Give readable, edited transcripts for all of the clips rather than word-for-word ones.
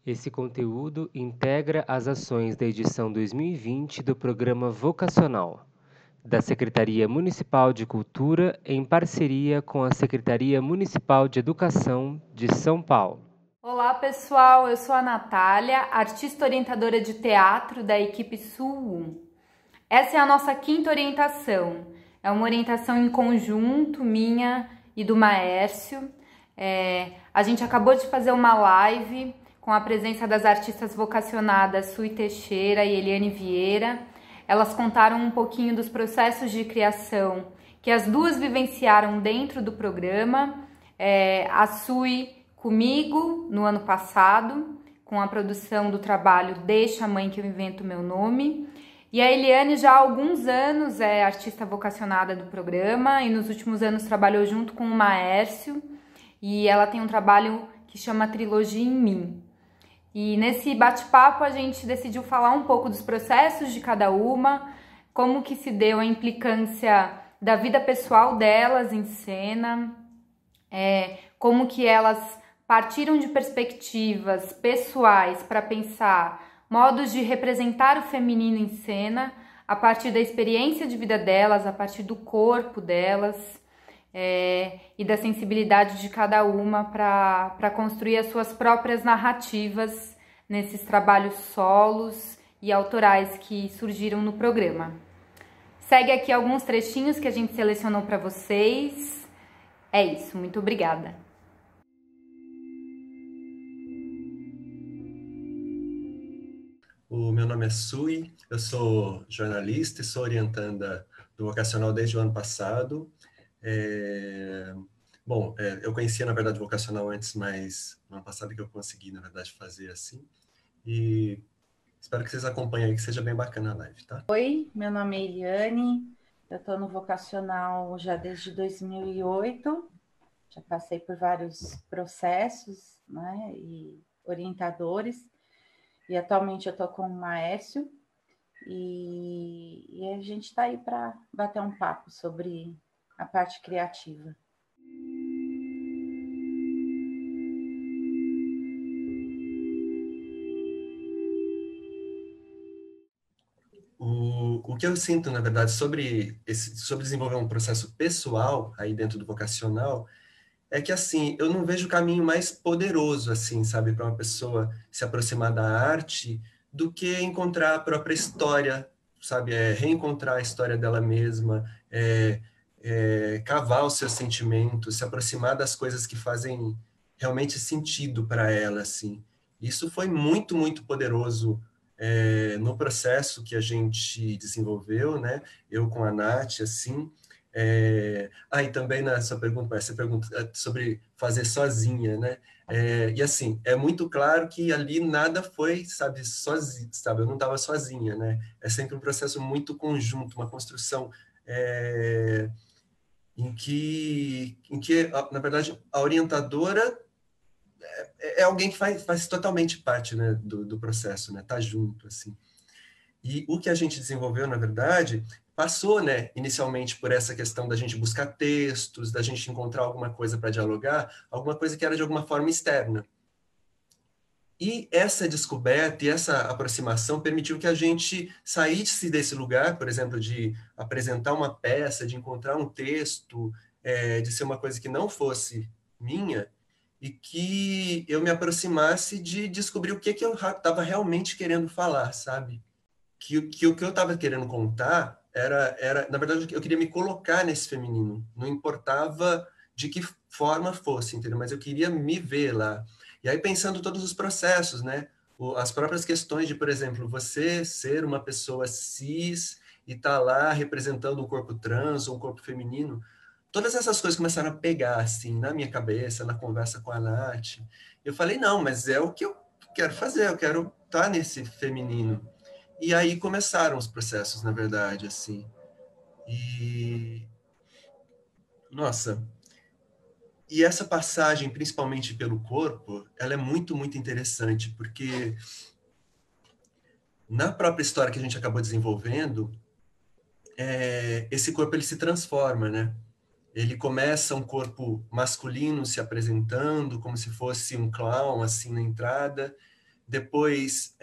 Esse conteúdo integra as ações da edição 2020 do Programa Vocacional, da Secretaria Municipal de Cultura, em parceria com a Secretaria Municipal de Educação de São Paulo. Olá pessoal, eu sou a Natália, artista orientadora de teatro da equipe Sul 1. Essa é a nossa quinta orientação, é uma orientação em conjunto minha e do Maércio. A gente acabou de fazer uma live com a presença das artistas vocacionadas Sui Teixeira e Eliane Vieira. Elas contaram um pouquinho dos processos de criação que as duas vivenciaram dentro do programa. A Sui comigo no ano passado, com a produção do trabalho Deixa a Mãe que eu invento meu nome. E a Eliane já há alguns anos é artista vocacionada do programa e nos últimos anos trabalhou junto com o Maércio e ela tem um trabalho que chama Trilogia em Mim. E nesse bate-papo a gente decidiu falar um pouco dos processos de cada uma, como que se deu a implicância da vida pessoal delas em cena, como que elas partiram de perspectivas pessoais para pensar modos de representar o feminino em cena a partir da experiência de vida delas, a partir do corpo delas e da sensibilidade de cada uma para construir as suas próprias narrativas nesses trabalhos solos e autorais que surgiram no programa. Segue aqui alguns trechinhos que a gente selecionou para vocês. É isso, muito obrigada. O meu nome é Sui, eu sou jornalista e sou orientanda do Vocacional desde o ano passado. Eu conhecia, na verdade, o Vocacional antes, mas no ano passado que eu consegui, na verdade, fazer assim. E espero que vocês acompanhem aí, que seja bem bacana a live, tá? Oi, meu nome é Eliane, eu estou no Vocacional já desde 2008, já passei por vários processos, né, e orientadores. E atualmente eu estou com o Maércio e a gente está aí para bater um papo sobre a parte criativa. O que eu sinto, na verdade, sobre desenvolver um processo pessoal aí dentro do vocacional é que, assim, eu não vejo caminho mais poderoso, assim, sabe, para uma pessoa se aproximar da arte do que encontrar a própria história, sabe, reencontrar a história dela mesma, cavar os seus sentimentos, se aproximar das coisas que fazem realmente sentido para ela, assim. Isso foi muito, muito poderoso no processo que a gente desenvolveu, né? Eu com a Nath, assim. E também nessa pergunta, essa pergunta sobre fazer sozinha, né? E assim, é muito claro que ali nada foi, sabe, sozinho, sabe? Eu não estava sozinha, né? É sempre um processo muito conjunto, uma construção em que, na verdade, a orientadora é alguém que faz totalmente parte, né, do processo, né? Tá junto, assim. E o que a gente desenvolveu, na verdade, passou, né, inicialmente por essa questão da gente buscar textos, da gente encontrar alguma coisa para dialogar, alguma coisa que era de alguma forma externa. E essa descoberta e essa aproximação permitiu que a gente saísse desse lugar, por exemplo, de apresentar uma peça, de encontrar um texto, de ser uma coisa que não fosse minha, e que eu me aproximasse de descobrir o que eu estava realmente querendo falar, sabe? Que o que eu estava querendo contar era, na verdade, eu queria me colocar nesse feminino. Não importava de que forma fosse, entendeu? Mas eu queria me ver lá. E aí, pensando todos os processos, né? As próprias questões de, por exemplo, você ser uma pessoa cis e estar lá representando um corpo trans ou um corpo feminino, todas essas coisas começaram a pegar, assim, na minha cabeça, na conversa com a Nath. Eu falei, não, mas é o que eu quero fazer, eu quero estar nesse feminino. E aí começaram os processos, na verdade, assim. E, nossa, e essa passagem, principalmente pelo corpo, ela é muito, muito interessante, porque na própria história que a gente acabou desenvolvendo, esse corpo ele se transforma, né? Ele começa um corpo masculino se apresentando, como se fosse um clown, assim, na entrada, depois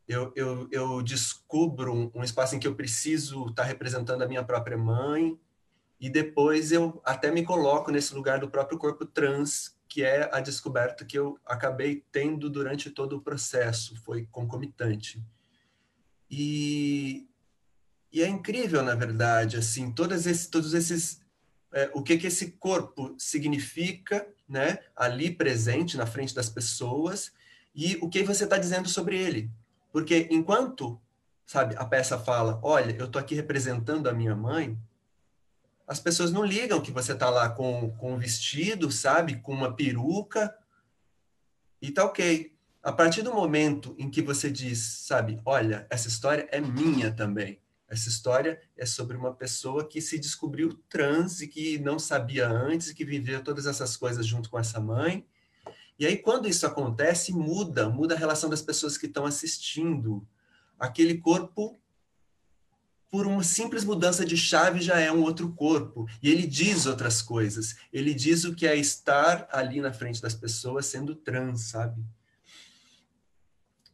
eu descubro um espaço em que eu preciso estar representando a minha própria mãe, e depois eu até me coloco nesse lugar do próprio corpo trans, que é a descoberta que eu acabei tendo durante todo o processo, foi concomitante. E é incrível, na verdade, assim, todos esses o que esse corpo significa, né, ali presente na frente das pessoas, e o que você está dizendo sobre ele. Porque enquanto, sabe, a peça fala, olha, eu estou aqui representando a minha mãe, as pessoas não ligam que você está lá com um vestido, sabe, com uma peruca, e tá ok. A partir do momento em que você diz, sabe, olha, essa história é minha também. Essa história é sobre uma pessoa que se descobriu trans e que não sabia antes, e que viveu todas essas coisas junto com essa mãe. E aí, quando isso acontece, muda a relação das pessoas que estão assistindo. Aquele corpo, por uma simples mudança de chave, já é um outro corpo. E ele diz outras coisas. Ele diz o que é estar ali na frente das pessoas sendo trans, sabe?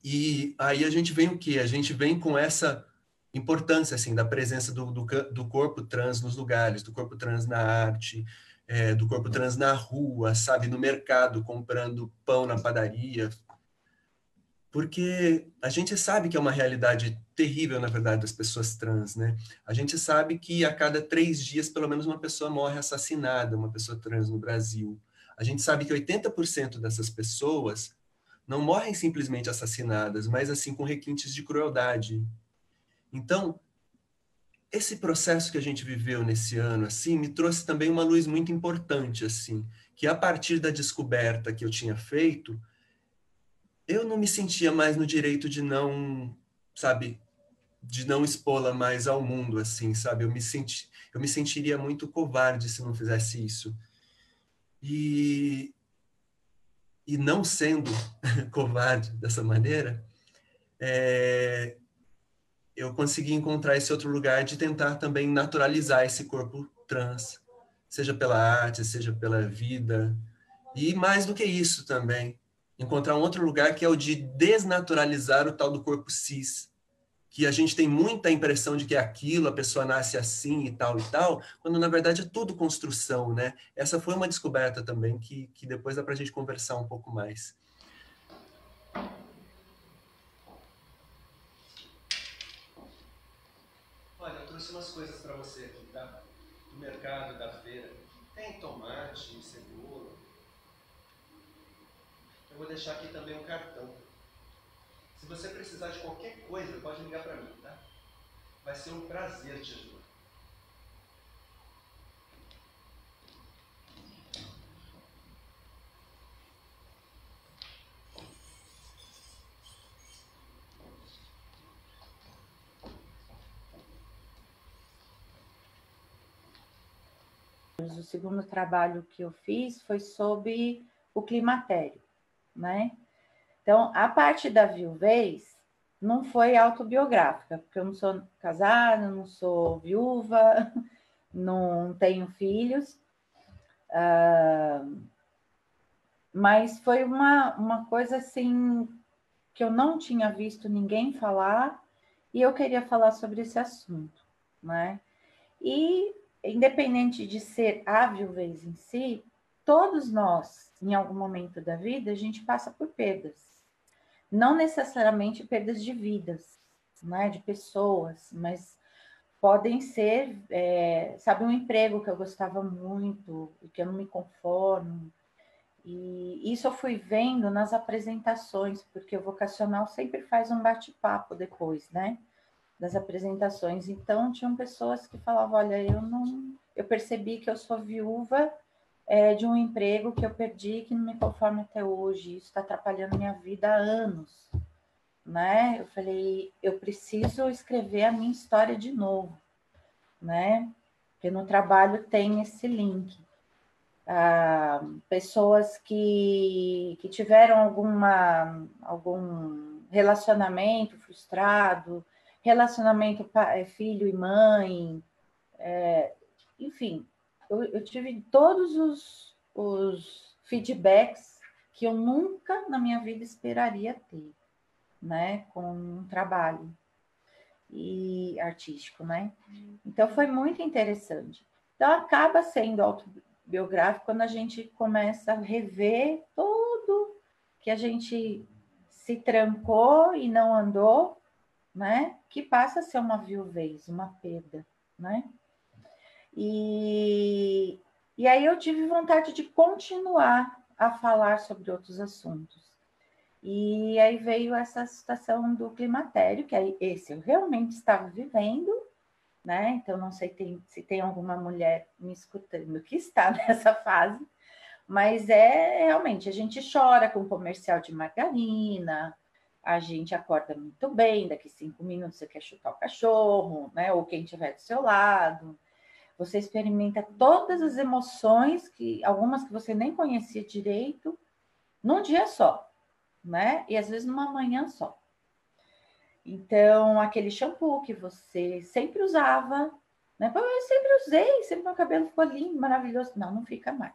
E aí a gente vem o quê? A gente vem com essa importância assim da presença do corpo trans nos lugares, do corpo trans na arte, do corpo trans na rua, sabe, no mercado, comprando pão na padaria. Porque a gente sabe que é uma realidade terrível, na verdade, das pessoas trans, né? A gente sabe que a cada 3 dias, pelo menos, uma pessoa morre assassinada, uma pessoa trans no Brasil. A gente sabe que 80% dessas pessoas não morrem simplesmente assassinadas, mas assim com requintes de crueldade. Então, esse processo que a gente viveu nesse ano assim me trouxe também uma luz muito importante assim, que a partir da descoberta que eu tinha feito, eu não me sentia mais no direito de não, sabe, de não expô-la mais ao mundo assim, sabe? Eu me sentiria muito covarde se não fizesse isso. E não sendo covarde dessa maneira, eu consegui encontrar esse outro lugar de tentar também naturalizar esse corpo trans, seja pela arte, seja pela vida. E mais do que isso também, encontrar um outro lugar que é o de desnaturalizar o tal do corpo cis, que a gente tem muita impressão de que é aquilo, a pessoa nasce assim e tal, quando na verdade é tudo construção, né? Essa foi uma descoberta também que depois dá para a gente conversar um pouco mais. Olha, eu trouxe umas coisas para você aqui, tá? Do mercado, da feira. Tem tomate, cebola. Eu vou deixar aqui também um cartão. Se você precisar de qualquer coisa, pode ligar para mim, tá? Vai ser um prazer te ajudar. O segundo trabalho que eu fiz foi sobre o climatério, né? Então, a parte da viuvez não foi autobiográfica, porque eu não sou casada, não sou viúva, não tenho filhos, mas foi uma coisa assim que eu não tinha visto ninguém falar e eu queria falar sobre esse assunto, né? E independente de ser a viuvez em si, todos nós, em algum momento da vida, a gente passa por perdas. Não necessariamente perdas de vidas, né, de pessoas, mas podem ser, sabe, um emprego que eu gostava muito e que eu não me conformo. E isso eu fui vendo nas apresentações, porque o vocacional sempre faz um bate-papo depois, né, das apresentações. Então, tinham pessoas que falavam, olha, eu percebi que eu sou viúva de um emprego que eu perdi, que não me conformo até hoje, isso está atrapalhando minha vida há anos, né? Eu falei, eu preciso escrever a minha história de novo, né? Porque no trabalho tem esse link. Pessoas que tiveram algum relacionamento frustrado, relacionamento filho e mãe, enfim, eu tive todos os feedbacks que eu nunca na minha vida esperaria ter, né, com um trabalho e artístico, né? Então foi muito interessante. Então acaba sendo autobiográfico quando a gente começa a rever tudo que a gente se trancou e não andou, né? Que passa a ser uma viuvez, uma perda, né? E aí eu tive vontade de continuar a falar sobre outros assuntos. E aí veio essa situação do climatério, que aí esse eu realmente estava vivendo, né? Então não sei se tem alguma mulher me escutando que está nessa fase, mas realmente a gente chora com comercial de margarina, a gente acorda muito bem, daqui 5 minutos você quer chutar o cachorro, né? Ou quem estiver do seu lado. Você experimenta todas as emoções, algumas que você nem conhecia direito, num dia só, né? E às vezes numa manhã só. Então, aquele shampoo que você sempre usava, né? Eu sempre usei, sempre meu cabelo ficou lindo, maravilhoso. Não fica mais.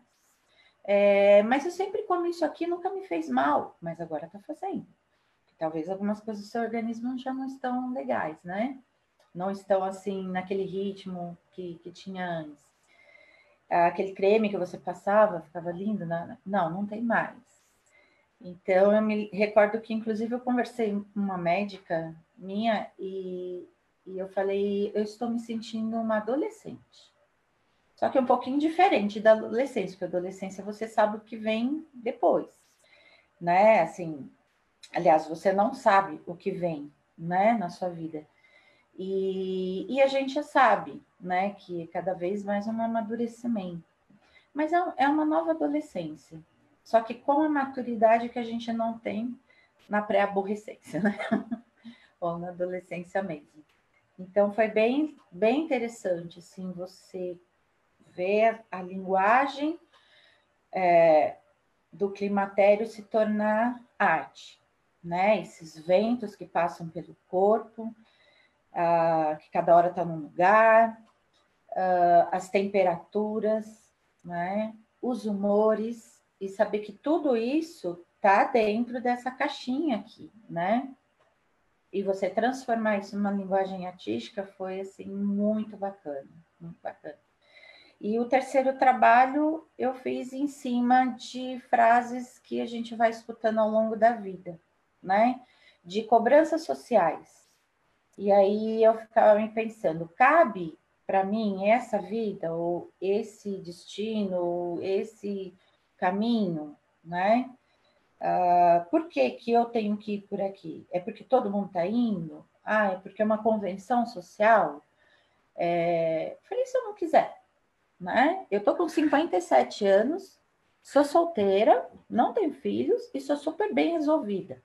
Mas eu sempre como isso aqui, nunca me fez mal, mas agora tá fazendo. Talvez algumas coisas do seu organismo já não estão legais, né? Não estão assim naquele ritmo que tinha antes. Aquele creme que você passava, ficava lindo, né? Não tem mais. Então, eu me recordo que, inclusive, eu conversei com uma médica minha e eu falei, eu estou me sentindo uma adolescente. Só que é um pouquinho diferente da adolescência, porque a adolescência você sabe o que vem depois, né? Assim, aliás, você não sabe o que vem, né, na sua vida. E a gente já sabe, né, que cada vez mais um amadurecimento. Mas é uma nova adolescência. Só que com a maturidade que a gente não tem na pré-aborrecência, né? Ou na adolescência mesmo. Então, foi bem, bem interessante, assim, você ver a linguagem do climatério se tornar arte, né? Esses ventos que passam pelo corpo, que cada hora está num lugar, as temperaturas, né? Os humores, e saber que tudo isso está dentro dessa caixinha aqui, né? E você transformar isso numa linguagem artística foi, assim, muito bacana, muito bacana. E o terceiro trabalho eu fiz em cima de frases que a gente vai escutando ao longo da vida, né? De cobranças sociais. E aí eu ficava me pensando, cabe para mim essa vida, ou esse destino, ou esse caminho, né? Por que eu tenho que ir por aqui? É porque todo mundo está indo? É porque é uma convenção social? Falei, se eu não quiser, né? Eu tô com 57 anos, sou solteira, não tenho filhos e sou super bem resolvida,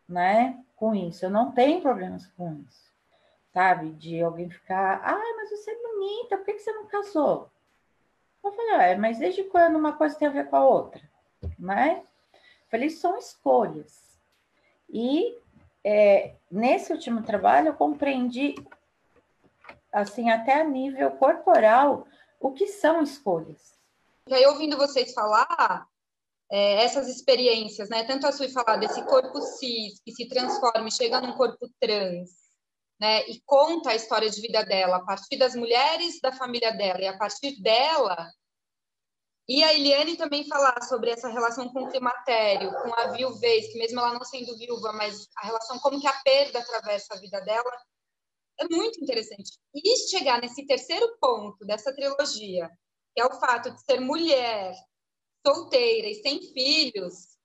né? Com isso, eu não tenho problemas com isso, sabe? De alguém ficar, mas você é bonita, por que você não casou? Eu falei, mas desde quando uma coisa tem a ver com a outra, né? Falei, são escolhas. E nesse último trabalho eu compreendi, assim, até a nível corporal, o que são escolhas. E aí, ouvindo vocês falar, essas experiências, né? Tanto a Sui falar desse corpo cis, que se transforma e chega num corpo trans, né? E conta a história de vida dela a partir das mulheres da família dela e a partir dela. E a Eliane também falar sobre essa relação com o climatério, com a viuvez, que mesmo ela não sendo viúva, mas a relação, como que a perda atravessa a vida dela, é muito interessante. E chegar nesse terceiro ponto dessa trilogia, que é o fato de ser mulher, solteira e sem filhos,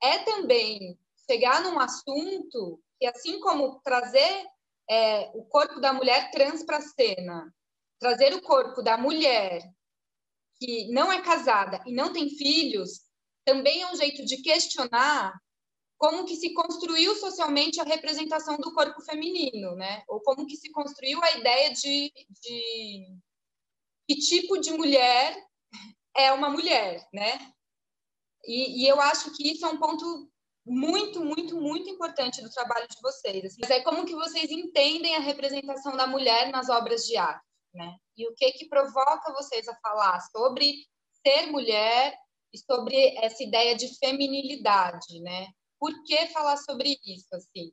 é também chegar num assunto que, assim como trazer o corpo da mulher trans para a cena, trazer o corpo da mulher que não é casada e não tem filhos, também é um jeito de questionar como que se construiu socialmente a representação do corpo feminino, né? Ou como que se construiu a ideia de que tipo de mulher é uma mulher, né? E eu acho que isso é um ponto muito, muito, muito importante do trabalho de vocês. Assim. É como que vocês entendem a representação da mulher nas obras de arte, né? E o que provoca vocês a falar sobre ser mulher e sobre essa ideia de feminilidade, né? Por que falar sobre isso, assim?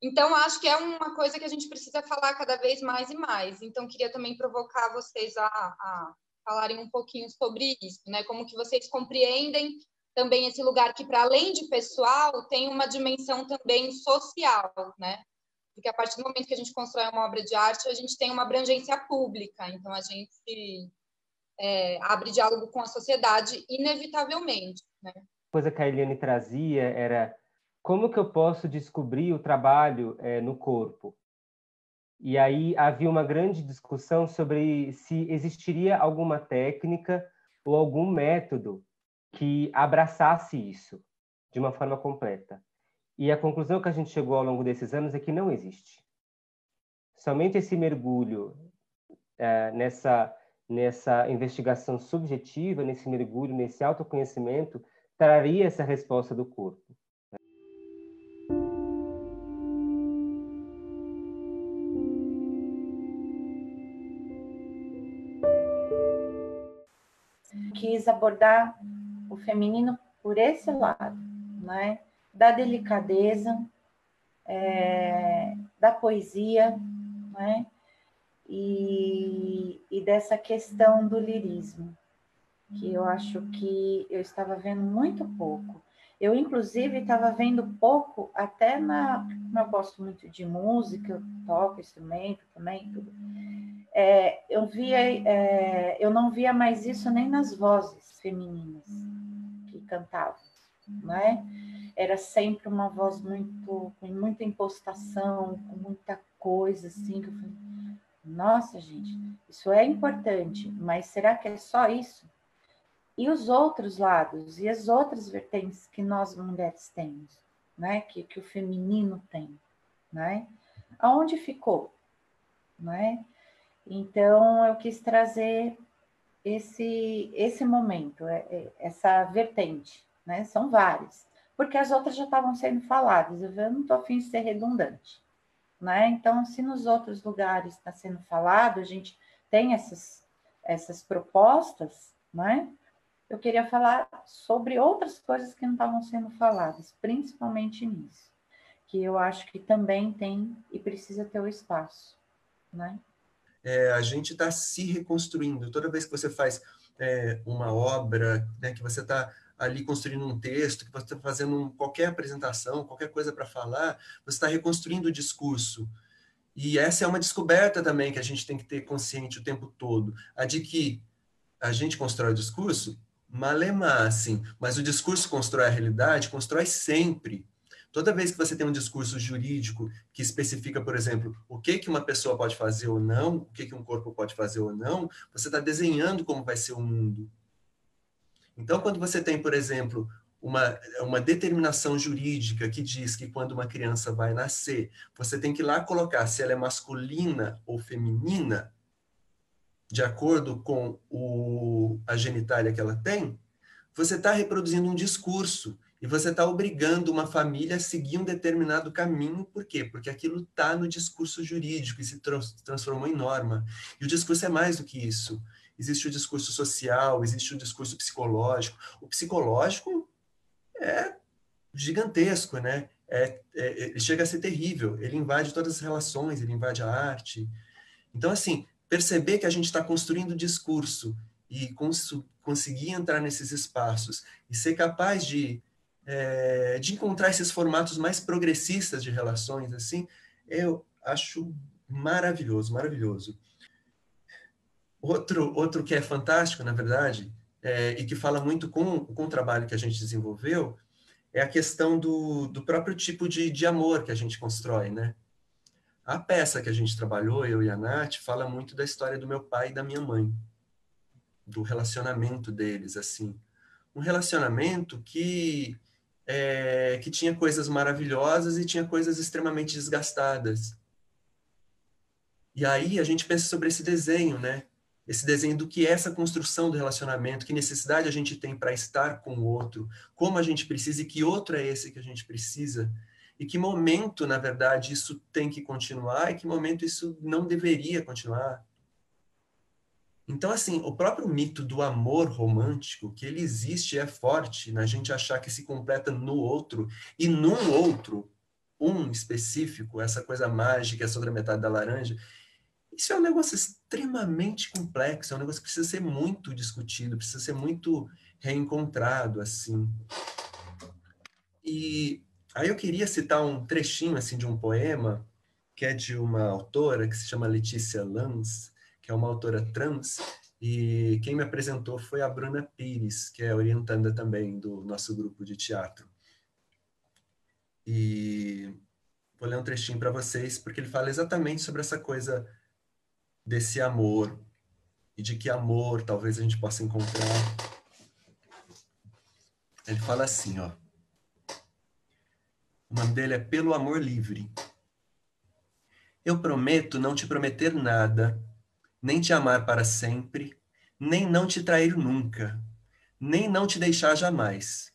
Então, acho que é uma coisa que a gente precisa falar cada vez mais e mais. Então, queria também provocar vocês a falarem um pouquinho sobre isso, né? Como que vocês compreendem também esse lugar que, para além de pessoal, tem uma dimensão também social, né? Porque a partir do momento que a gente constrói uma obra de arte, a gente tem uma abrangência pública. Então, a gente abre diálogo com a sociedade, inevitavelmente, né? Coisa que a Eliane trazia era como que eu posso descobrir o trabalho no corpo? E aí havia uma grande discussão sobre se existiria alguma técnica ou algum método que abraçasse isso de uma forma completa. E a conclusão que a gente chegou ao longo desses anos é que não existe. Somente esse mergulho nessa investigação subjetiva, nesse mergulho, nesse autoconhecimento, traria essa resposta do corpo. Quis abordar o feminino por esse lado, né? Da delicadeza, da poesia, né? E dessa questão do lirismo, que eu acho que eu estava vendo muito pouco. Eu, inclusive, estava vendo pouco até como eu gosto muito de música, eu toco instrumento também, tudo. Eu não via mais isso nem nas vozes femininas que cantavam, né? Era sempre uma voz com muita impostação, com muita coisa, assim, que eu falei, nossa, gente, isso é importante, mas será que é só isso? E os outros lados, e as outras vertentes que nós mulheres temos, né? Que o feminino tem, né? Aonde ficou, né? Então, eu quis trazer esse momento, essa vertente, né? São várias, porque as outras já estavam sendo faladas, eu não estou a fim de ser redundante, né? Então, se nos outros lugares está sendo falado, a gente tem essas propostas, né? Eu queria falar sobre outras coisas que não estavam sendo faladas, principalmente nisso, que eu acho que também tem e precisa ter o espaço, né? A gente está se reconstruindo. Toda vez que você faz uma obra, né, que você está ali construindo um texto, que você está fazendo qualquer apresentação, qualquer coisa para falar, você está reconstruindo o discurso. E essa é uma descoberta também que a gente tem que ter consciente o tempo todo, a de que a gente constrói o discurso, malemar, assim, mas o discurso constrói a realidade, constrói sempre. Toda vez que você tem um discurso jurídico que especifica, por exemplo, o que uma pessoa pode fazer ou não, o que um corpo pode fazer ou não, você está desenhando como vai ser o mundo. Então, quando você tem, por exemplo, uma determinação jurídica que diz que quando uma criança vai nascer, você tem que ir lá colocar se ela é masculina ou feminina, de acordo com a genitália que ela tem, você está reproduzindo um discurso e você está obrigando uma família a seguir um determinado caminho. Por quê? Porque aquilo está no discurso jurídico e se transformou em norma. E o discurso é mais do que isso. Existe o discurso social, existe o discurso psicológico. O psicológico é gigantesco, né? Ele chega a ser terrível. Ele invade todas as relações, ele invade a arte. Então, assim, perceber que a gente está construindo discurso e conseguir entrar nesses espaços e ser capaz de encontrar esses formatos mais progressistas de relações, assim, eu acho maravilhoso, maravilhoso. Outro que é fantástico, na verdade, e que fala muito com o trabalho que a gente desenvolveu, é a questão do próprio tipo de amor que a gente constrói, né? A peça que a gente trabalhou, eu e a Nath, fala muito da história do meu pai e da minha mãe, do relacionamento deles, assim. Um relacionamento que tinha coisas maravilhosas e tinha coisas extremamente desgastadas. E aí a gente pensa sobre esse desenho, né? Esse desenho do que é essa construção do relacionamento, que necessidade a gente tem para estar com o outro, como a gente precisa e que outro é esse que a gente precisa, e que momento, na verdade, isso tem que continuar e que momento isso não deveria continuar. Então, assim, o próprio mito do amor romântico, que ele existe e é forte na gente achar que se completa no outro, e num outro, um específico, essa coisa mágica, essa outra metade da laranja, isso é um negócio extremamente complexo, é um negócio que precisa ser muito discutido, precisa ser muito reencontrado, assim. E aí eu queria citar um trechinho, assim, de um poema, que é de uma autora que se chama Letícia Lanz, que é uma autora trans, e quem me apresentou foi a Bruna Pires, que é orientanda também do nosso grupo de teatro. E vou ler um trechinho para vocês, porque ele fala exatamente sobre essa coisa desse amor, e de que amor talvez a gente possa encontrar. Ele fala assim, ó. O nome dele é Pelo Amor Livre. Eu prometo não te prometer nada, nem te amar para sempre, nem não te trair nunca, nem não te deixar jamais.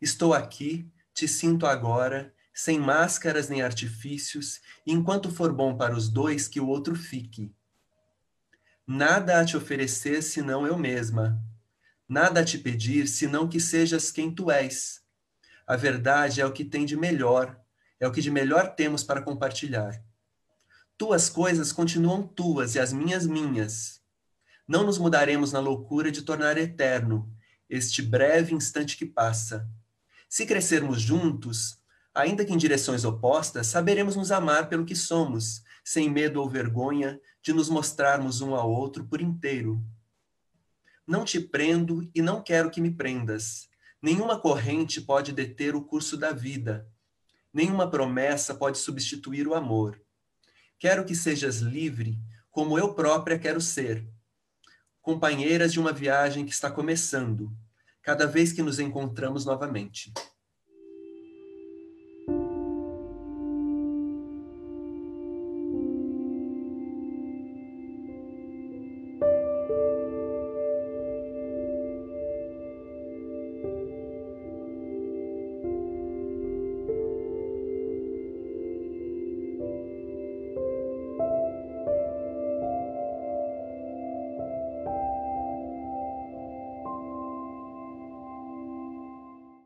Estou aqui, te sinto agora, sem máscaras nem artifícios, e enquanto for bom para os dois, que o outro fique. Nada a te oferecer senão eu mesma, nada a te pedir senão que sejas quem tu és. A verdade é o que tem de melhor, é o que de melhor temos para compartilhar. Tuas coisas continuam tuas e as minhas minhas. Não nos mudaremos na loucura de tornar eterno este breve instante que passa. Se crescermos juntos, ainda que em direções opostas, saberemos nos amar pelo que somos, sem medo ou vergonha de nos mostrarmos um ao outro por inteiro. Não te prendo e não quero que me prendas. Nenhuma corrente pode deter o curso da vida. Nenhuma promessa pode substituir o amor. Quero que sejas livre, como eu própria quero ser. Companheiras de uma viagem que está começando, cada vez que nos encontramos novamente.